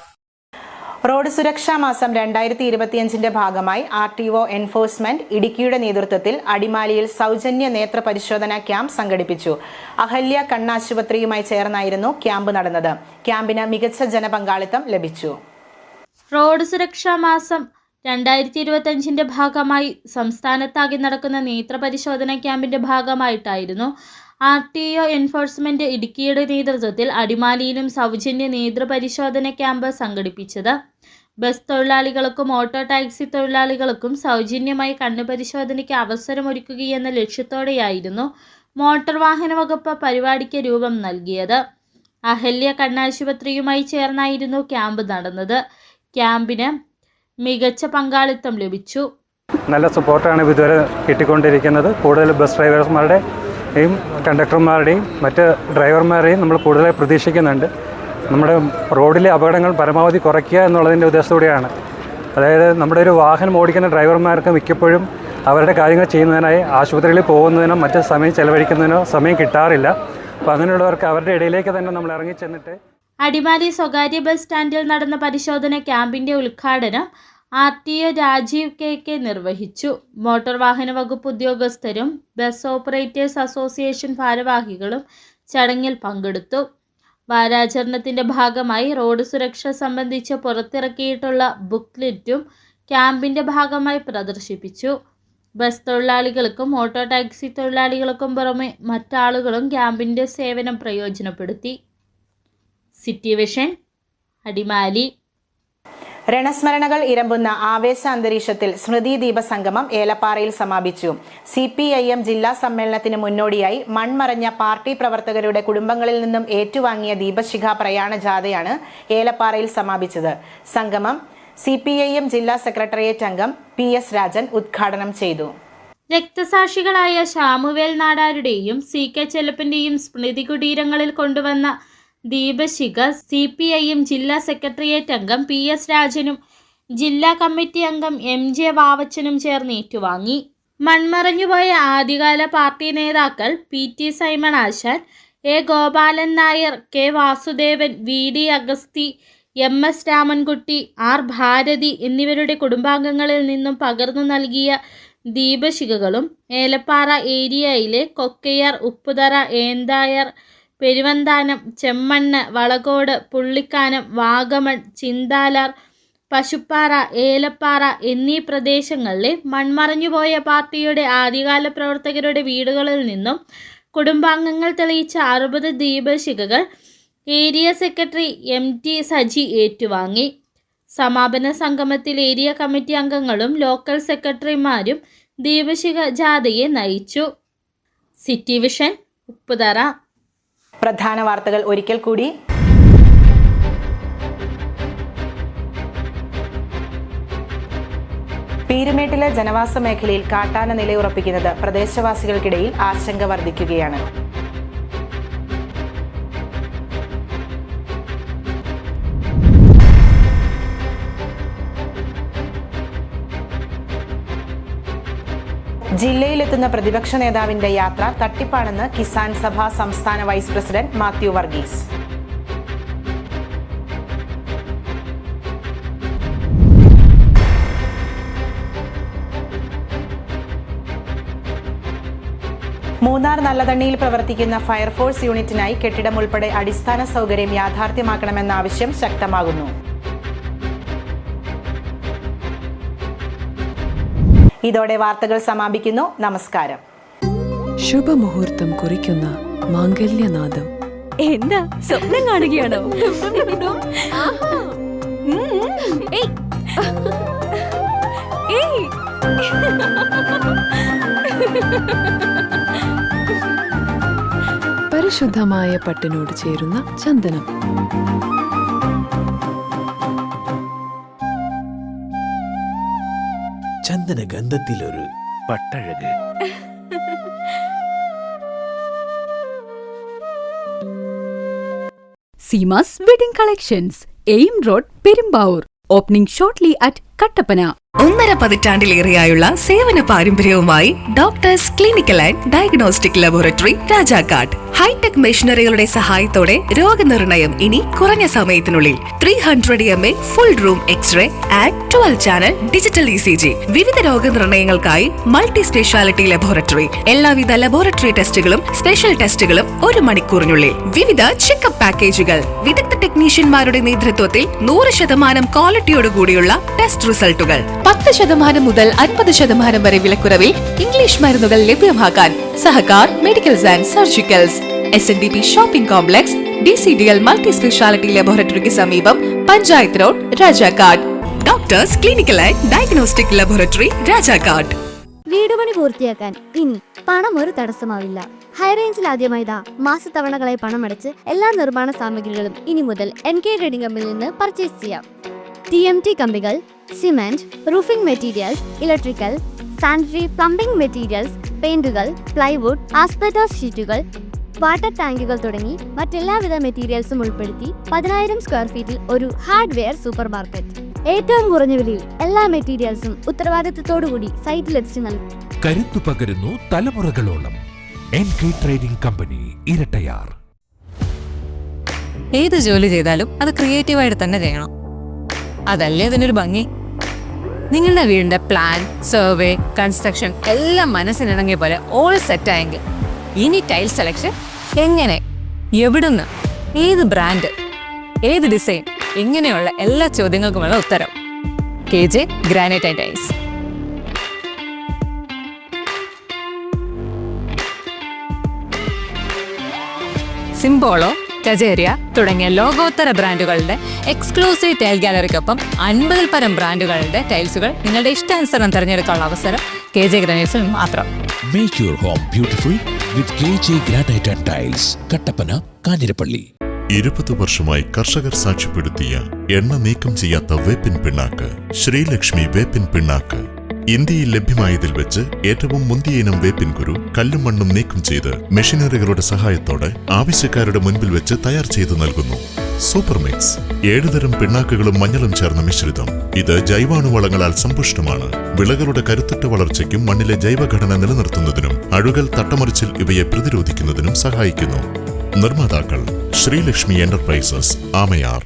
റോഡ് സുരക്ഷാ മാസം 2025ന്റെ ഭാഗമായി RTO എൻഫോഴ്സ്മെന്റ് ഇടുക്കിയുടെ നേതൃത്വത്തിൽ അടിമാലിയിൽ സൗജന്യ നേത്ര പരിശോധനാ ക്യാമ്പ് സംഘടിപ്പിച്ചു. അഹല്യ കണ്ണാശുപത്രിയുമായി ചേർന്നായിരുന്നു ക്യാമ്പ് നടന്നത്. ക്യാമ്പിന് മികച്ച ജനപങ്കാളിത്തം ലഭിച്ചു. റോഡ് സുരക്ഷാ മാസം 2025ന്റെ ഭാഗമായി സംസ്ഥാനത്താകെ നടക്കുന്ന നേത്രപരിശോധന ക്യാമ്പിന്റെ ഭാഗമായിട്ടായിരുന്നു RTO എൻഫോഴ്സ്മെന്റ് ഇടുക്കിയുടെ നേതൃത്വത്തിൽ അടിമാലിയിലും സൗജന്യ നേത്രപരിശോധന ക്യാമ്പ് സംഘടിപ്പിച്ചത്. ബസ് തൊഴിലാളികൾക്കും ഓട്ടോ ടാക്സി തൊഴിലാളികൾക്കും സൗജന്യമായി കണ്ണുപരിശോധനയ്ക്ക് അവസരമൊരുക്കുകയെന്ന ലക്ഷ്യത്തോടെയായിരുന്നു മോട്ടോർ വാഹന വകുപ്പ് പരിപാടിക്ക് രൂപം നൽകിയത്. അഹല്യ കണ്ണാശുപത്രിയുമായി ചേർന്നായിരുന്നു ക്യാമ്പ് നടന്നത്. ക്യാമ്പിന് മികച്ച പങ്കാളിത്തം ലഭിച്ചു. നല്ല സപ്പോർട്ടാണ് ഇതുവരെ കിട്ടിക്കൊണ്ടിരിക്കുന്നത്. കൂടുതൽ ബസ് ഡ്രൈവർമാരുടെയും കണ്ടക്ടർമാരുടെയും മറ്റ് ഡ്രൈവർമാരെയും നമ്മൾ കൂടുതലായി പ്രതീക്ഷിക്കുന്നുണ്ട്. നമ്മുടെ റോഡിലെ അപകടങ്ങൾ പരമാവധി കുറയ്ക്കുക എന്നുള്ളതിൻ്റെ ഉദ്ദേശത്തോടെയാണ്. അതായത് നമ്മുടെ ഒരു വാഹനം ഓടിക്കുന്ന ഡ്രൈവർമാർക്ക് മിക്കപ്പോഴും അവരുടെ കാര്യങ്ങൾ ചെയ്യുന്നതിനായി ആശുപത്രികളിൽ പോകുന്നതിനോ മറ്റ് സമയം ചെലവഴിക്കുന്നതിനോ സമയം കിട്ടാറില്ല. അപ്പോൾ അങ്ങനെയുള്ളവർക്ക് അവരുടെ ഇടയിലേക്ക് തന്നെ നമ്മൾ ഇറങ്ങിച്ചെന്നിട്ട്. അടിമാലി സ്വകാര്യ ബസ് സ്റ്റാൻഡിൽ നടന്ന പരിശോധന ക്യാമ്പിന്റെ ഉദ്ഘാടനം RTO രാജീവ് KK നിർവഹിച്ചു. മോട്ടോർ വാഹന വകുപ്പ് ഉദ്യോഗസ്ഥരും ബസ് ഓപ്പറേറ്റേഴ്സ് അസോസിയേഷൻ ഭാരവാഹികളും ചടങ്ങിൽ പങ്കെടുത്തു. വാരാചരണത്തിന്റെ ഭാഗമായി റോഡ് സുരക്ഷ സംബന്ധിച്ച് പുറത്തിറക്കിയിട്ടുള്ള ബുക്ക്ലെറ്റും ക്യാമ്പിന്റെ ഭാഗമായി പ്രദർശിപ്പിച്ചു. ബസ് തൊഴിലാളികൾക്കും ഓട്ടോ ടാക്സി തൊഴിലാളികൾക്കും പുറമെ മറ്റാളുകളും ക്യാമ്പിന്റെ സേവനം പ്രയോജനപ്പെടുത്തി. City vision, Adimali. രണസ്മരണകൾ ഇരമ്പുന്ന ആവേശ അന്തരീക്ഷത്തിൽ സ്മൃതി ദീപസംഗമം ഏലപ്പാറയിൽ സമാപിച്ചു. CPIM ജില്ലാ സമ്മേളനത്തിന് മുന്നോടിയായി മൺമറഞ്ഞ പാർട്ടി പ്രവർത്തകരുടെ കുടുംബങ്ങളിൽ നിന്നും ഏറ്റുവാങ്ങിയ ദീപശിഖ പ്രയാണ ജാഥയാണ് ഏലപ്പാറയിൽ സമാപിച്ചത്. സംഗമം CPIM ജില്ലാ സെക്രട്ടേറിയറ്റ് അംഗം PS രാജൻ ഉദ്ഘാടനം ചെയ്തു. രക്തസാക്ഷികളായ ശാമുവേൽ നാടാരുടെയും CK ചെല്ലപ്പന്റെയും സ്മൃതി കുടീരങ്ങളിൽ കൊണ്ടുവന്ന ദീപശിഖ CPIM ജില്ലാ സെക്രട്ടേറിയറ്റ് അംഗം PS രാജനും ജില്ലാ കമ്മിറ്റി അംഗം MJ വാവച്ചനും ചേർന്ന് ഏറ്റുവാങ്ങി. മൺമറഞ്ഞുപോയ ആദ്യകാല പാർട്ടി നേതാക്കൾ PT Simon Asan, A Gopalan Nair, K Vasudevan, VD Agasthi, MS Ramankutty, R Bharathi എന്നിവരുടെ കുടുംബാംഗങ്ങളിൽ നിന്നും പകർന്നു നൽകിയ ദീപശിഖകളും ഏലപ്പാറ ഏരിയയിലെ കൊക്കയാർ, ഉപ്പുതറ, ഏന്തായർ, പെരുവന്താനം, ചെമ്മണ്ണ്, വളകോട്, പുള്ളിക്കാനം, വാഗമൺ, ചിന്താലാർ, പശുപ്പാറ, ഏലപ്പാറ എന്നീ പ്രദേശങ്ങളിലെ മൺമറഞ്ഞുപോയ പാർട്ടിയുടെ ആദ്യകാല പ്രവർത്തകരുടെ വീടുകളിൽ നിന്നും കുടുംബാംഗങ്ങൾ തെളിയിച്ച 60 ദീപശിഖകൾ ഏരിയ സെക്രട്ടറി MT സജി ഏറ്റുവാങ്ങി. സമാപന സംഗമത്തിൽ ഏരിയ കമ്മിറ്റി അംഗങ്ങളും ലോക്കൽ സെക്രട്ടറിമാരും ദീപശിഖ ജാഥയെ നയിച്ചു. City vision, Upputhara. പ്രധാന വാർത്തകൾ ഒരിക്കൽ കൂടി. പീരുമേട്ടിലെ ജനവാസ മേഖലയിൽ കാട്ടാന നിലയുറപ്പിക്കുന്നത് പ്രദേശവാസികൾക്കിടയിൽ ആശങ്ക വർദ്ധിക്കുകയാണ്. ജില്ലയിലെത്തുന്ന പ്രതിപക്ഷ നേതാവിന്റെ യാത്ര തട്ടിപ്പാണെന്ന് കിസാൻ സഭ സംസ്ഥാന വൈസ് പ്രസിഡന്റ് മാത്യു വർഗീസ്. മൂന്നാർ നല്ലതണ്ണിയിൽ പ്രവർത്തിക്കുന്ന ഫയർഫോഴ്സ് യൂണിറ്റിനായി കെട്ടിടം ഉൾപ്പെടെ അടിസ്ഥാന സൗകര്യം യാഥാർത്ഥ്യമാക്കണമെന്ന ആവശ്യം ശക്തമാകുന്നു. ഇതോടെ വാർത്തകൾ സമാപിക്കുന്നു. നമസ്കാരം. ശുഭമുഹൂർത്തം കുറിക്കുന്ന മാംഗല്യനാദം. എന്താ സ്വപ്നം കാണുകയാണോ? പരിശുദ്ധമായ പട്ടിനോട് ചേരുന്ന ചന്ദനം. ചന്ദന ഗന്ധത്തിലൊരു പട്ടഴക്. Seema's Wedding Collections, Aim Road, Perumbavoor. Opening shortly at Kattapana. 1.5 പതിറ്റാണ്ടിലേറെയായുള്ള സേവന പാരമ്പര്യവുമായി doctors clinical and diagnostic laboratory Rajakkad. Hi-tech മെഷീനറികളുടെ സഹായത്തോടെ രോഗനിർണയം ഇനി കുറഞ്ഞ സമയത്തിനുള്ളിൽ. 300 ml full room X-ray and 12 channel digital ECG. വിവിധ രോഗനിർണയങ്ങൾക്കായി മൾട്ടി സ്പെഷ്യാലിറ്റി ലബോറട്ടറി. എല്ലാവിധ ലബോറട്ടറി ടെസ്റ്റുകളും സ്പെഷ്യൽ ടെസ്റ്റുകളും 1 മണിക്കൂറിനുള്ളിൽ. വിവിധ ചെക്കപ്പ് പാക്കേജുകൾ. വിദഗ്ധ ടെക്നീഷ്യന്മാരുടെ നേതൃത്വത്തിൽ 100% ക്വാളിറ്റിയോടുകൂടിയുള്ള ടെസ്റ്റ് റിസൾട്ടുകൾ. 10% മുതൽ 50% വരെ വിലക്കുറവിൽ ഇംഗ്ലീഷ് മരുന്നുകൾ ലഭ്യമാക്കാൻ Sahakar medicals and surgicals. SNDP shopping complex, DCDL multi speciality ലബോറട്ടറിക്ക് സമീപം, panchayat road, Rajakkad. Doctors clinical and diagnostic laboratory Rajakkad. വീടുപണി പൂർത്തിയാക്കാൻ ഇനി പണം ഒരു തടസ്സമാവില്ല. ഹൈറേഞ്ചിൽ ആദ്യമായി മാസത്തവണകളായി പണമടച്ച് എല്ലാ നിർമ്മാണ സാമഗ്രികളും ഇനി മുതൽ NK ട്രേഡിംഗ് കമ്പനിയിൽ നിന്ന് പർച്ചേസ് ചെയ്യാം. TMT കമ്പികൾ, cement, roofing materials, electrical, sanitary, plumbing materials, പെയിന്റുകൾ, പ്ലൈവുഡ്, ആസ്ബെറ്റോസ് ഷീറ്റുകൾ, വാട്ടർ ടാങ്കുകൾ തുടങ്ങി മറ്റെല്ലാവിധ മെറ്റീരിയൽസും ഉൾപ്പെടുത്തി 10,000 സ്ക്വയർ ഫീറ്റിൽ ഒരു ഹാർഡ്വെയർ സൂപ്പർ മാർക്കറ്റ്. ഏറ്റവും കുറഞ്ഞ വിലയിൽ എല്ലാ മെറ്റീരിയൽസും ഉത്തരവാദിത്തത്തോടുകൂടി സൈറ്റിലെത്തിച്ച് നൽകും. കരുത്തു പകരുന്നു തലമുറകളോളം. NK trading company, Irattayar. ഏത് ജോലി ചെയ്താലും അത് ക്രിയേറ്റീവായിട്ട് തന്നെ ചെയ്യണം. അതല്ലേ അതിനൊരു ഭംഗി. നിങ്ങളുടെ വീടിന്റെ പ്ലാൻ, സർവേ, കൺസ്ട്രക്ഷൻ എല്ലാം മനസ്സിനിണങ്ങിയ പോലെ ഓൾ സെറ്റ് ആയെങ്കിൽ ഇനി ടൈൽ സെലക്ഷൻ എങ്ങനെ, എവിടുന്ന്, ഏത് ബ്രാൻഡ്, ഏത് ഡിസൈൻ, ഇങ്ങനെയുള്ള എല്ലാ ചോദ്യങ്ങൾക്കുമുള്ള ഉത്തരം KJ granite and tiles. Simpolo, Kajaria തുടങ്ങിയ ലോകോത്തര ബ്രാൻഡുകളുടെ എക്സ്ക്ലൂസീവ് ടൈൽ ഗാലറിക്കൊപ്പം 50-ൽ പരം ബ്രാൻഡുകളുടെ ടൈൽസുകൾ നിങ്ങളുടെ ഇഷ്ടാനുസരണം തിരഞ്ഞെടുക്കാനുള്ള അവസരം KJ ഗ്രാനൈറ്റ്സിൽ മാത്രം. Make your home beautiful with KJ granite and tiles, Kattappana, Kanjirappally. 20 വർഷമായി കർഷകർ സാക്ഷ്യപ്പെടുത്തിയ എണ്ണ നീക്കം ചെയ്യാത്ത വേപ്പിൻ പിണ്ണാക്ക് ശ്രീലക്ഷ്മി വേപ്പിൻ പിണ്ണാക്ക്. ഇന്ത്യയിൽ ലഭ്യമായതിൽ വെച്ച് ഏറ്റവും മുന്തിയ ഇനം വേപ്പിൻ കുരു കല്ലും മണ്ണും നീക്കം ചെയ്ത് മെഷീനറികളുടെ സഹായത്തോടെ ആവശ്യക്കാരുടെ മുൻപിൽ വെച്ച് തയ്യാർ ചെയ്തു നൽകുന്നു. സൂപ്പർ മിക്സ് 7 തരം പിണ്ണാക്കുകളും മഞ്ഞളും ചേർന്ന മിശ്രിതം. ഇത് ജൈവാണുവളങ്ങളാൽ സമ്പുഷ്ടമാണ്. വിളകളുടെ കരുത്തുറ്റ വളർച്ചയ്ക്കും മണ്ണിലെ ജൈവഘടന നിലനിർത്തുന്നതിനും അഴുകൽ, തട്ടമറിച്ചിൽ ഇവയെ പ്രതിരോധിക്കുന്നതിനും സഹായിക്കുന്നു. നിർമ്മാതാക്കൾ ശ്രീലക്ഷ്മി എന്റർപ്രൈസസ്, ആമയാർ.